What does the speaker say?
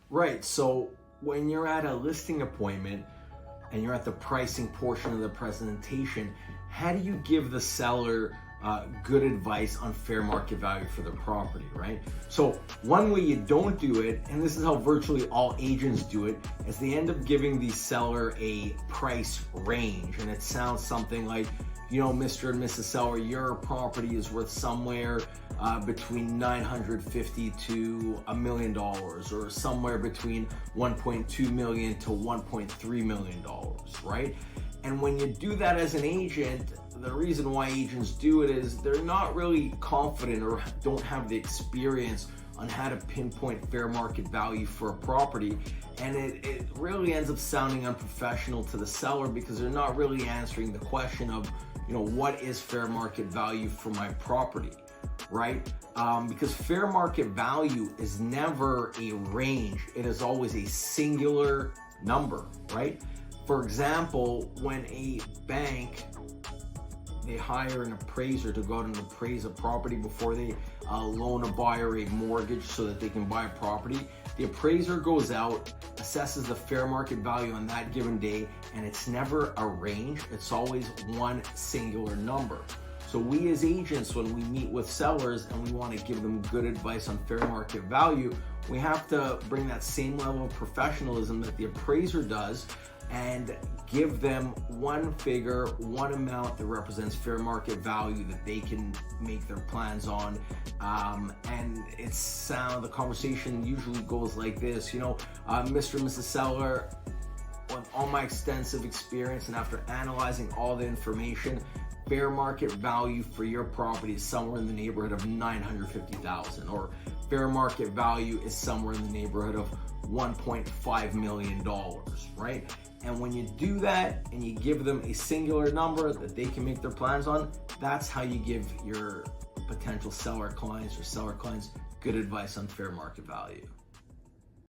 Right. So when you're at a listing appointment and you're at the pricing portion of the presentation, how do you give the seller good advice on fair market value for the property, right? So one way you don't do it, and this is how virtually all agents do it, is they end up giving the seller a price range. And it sounds something like, you know, Mr. and Mrs. Seller, your property is worth somewhere between $950 to $1 million, or somewhere between $1.2 million to $1.3 million, right? And when you do that as an agent, the reason why agents do it is they're not really confident or don't have the experience on how to pinpoint fair market value for a property. And it really ends up sounding unprofessional to the seller because they're not really answering the question of, you know, what is fair market value for my property, right? Because fair market value is never a range. It is always a singular number, right? For example, when a bank, they hire an appraiser to go out and appraise a property before they loan a buyer a mortgage so that they can buy a property. The appraiser goes out, assesses the fair market value on that given day, and it's never a range. It's always one singular number. So we as agents, when we meet with sellers and we want to give them good advice on fair market value, we have to bring that same level of professionalism that the appraiser does and give them one figure, one amount that represents fair market value that they can make their plans on. And the conversation usually goes like this, you know, Mr. and Mrs. Seller, with all my extensive experience and after analyzing all the information, fair market value for your property is somewhere in the neighborhood of $950,000, or fair market value is somewhere in the neighborhood of $1.5 million, right? And when you do that and you give them a singular number that they can make their plans on, that's how you give your potential seller clients or seller clients good advice on fair market value.